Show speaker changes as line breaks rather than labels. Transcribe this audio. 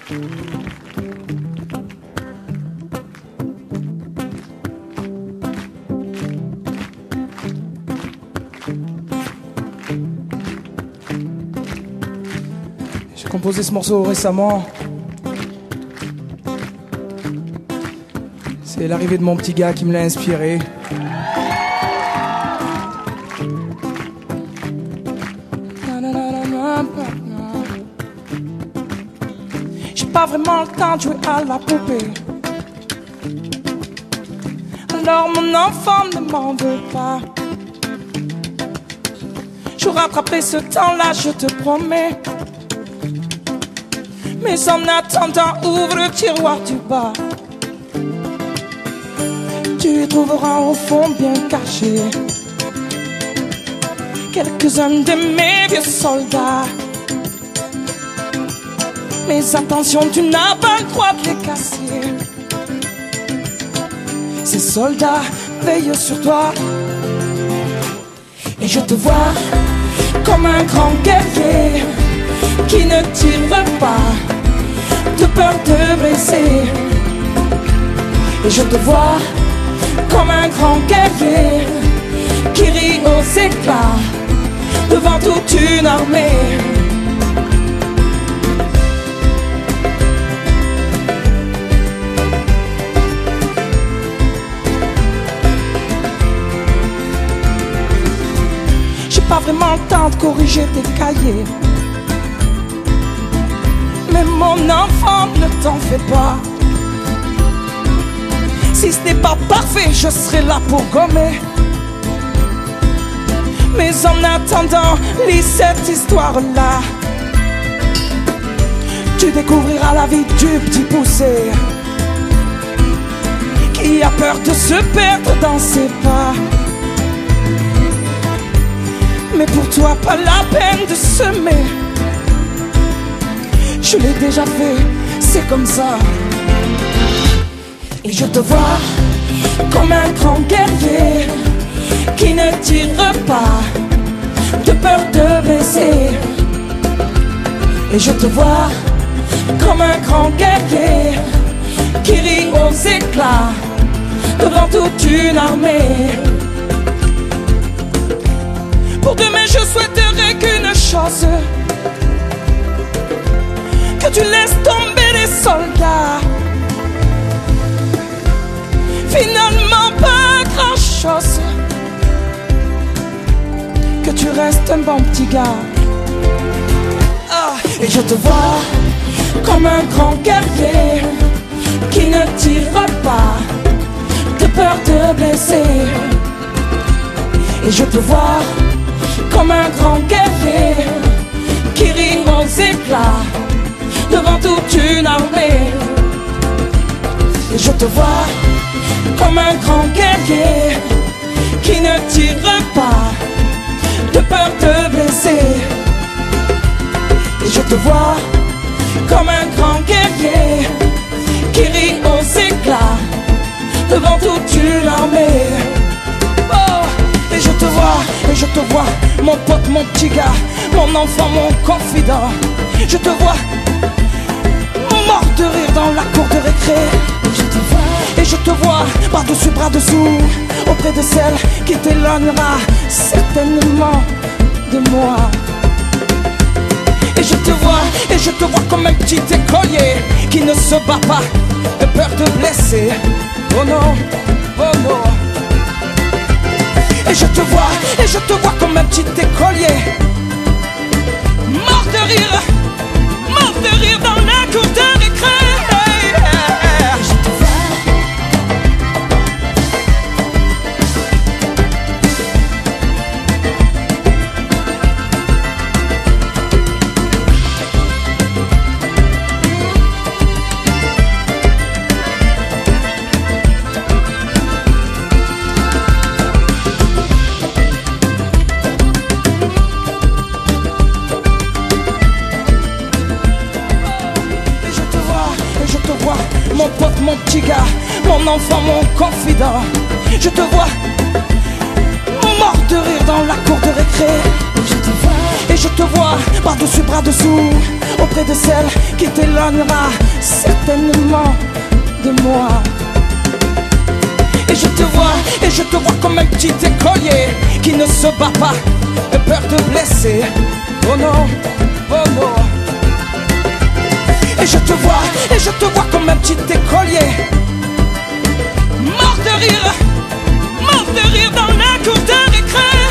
J'ai composé ce morceau récemment. C'est l'arrivée de mon petit gars qui me l'a inspiré. J'ai pas vraiment le temps de jouer à la poupée. Alors mon enfant ne m'en veut pas. Je rattraperai ce temps-là, je te promets. Mais en attendant, ouvre le tiroir du bas. Tu trouveras au fond bien caché quelques-uns de mes vieux soldats. Mais attention, tu n'as pas le droit de les casser. Ces soldats veillent sur toi. Et je te vois comme un grand guerrier qui ne tire pas de peur de blesser. Et je te vois comme un grand guerrier qui rit aux éclats devant toute une armée. J'ai pas vraiment le temps de corriger tes cahiers, mais mon enfant, ne t'en fais pas. Si ce n'est pas parfait, je serai là pour gommer. Mais en attendant, lis cette histoire-là. Tu découvriras la vie du petit poussé qui a peur de se perdre dans ses pas. Mais pour toi, pas la peine de semer. Je l'ai déjà fait, c'est comme ça. Et je te vois comme un grand guerrier qui ne tire pas de peur de blesser. Et je te vois comme un grand guerrier qui rit aux éclats devant toute une armée. Pour demain je souhaiterais qu'une chose, que tu laisses tomber les soldats. Finalement pas grand chose, que tu restes un bon petit gars. Et je te vois comme un grand guerrier qui ne tire pas de peur de blesser. Et je te vois comme un grand guerrier qui rit aux éclats devant toute une armée. Et je te vois comme un grand guerrier qui ne tire pas de peur de blesser. Et je te vois comme un grand guerrier qui rit aux éclats devant toute une armée. Oh, et je te vois, mon pote, mon petit gars, mon enfant, mon confident. Je te vois mort de rire dans la cour de récré. Et je te vois par-dessus, bras-dessous, auprès de celle qui t'éloignera certainement de moi. Et je te vois comme un petit écolier qui ne se bat pas de peur de blesser. Oh non, oh non. Et je te vois comme un petit écolier mort de rire dans la cour de récré. Mon pote, mon petit gars, mon enfant, mon confident. Je te vois mort de rire dans la cour de récré. Et je te vois par-dessus, bras-dessous, auprès de celle qui t'éloignera certainement de moi. Et je te vois comme un petit écolier qui ne se bat pas de peur de blesser. Oh non, oh non. Et je te vois comme un petit écolier, mort de rire dans la cour de récré.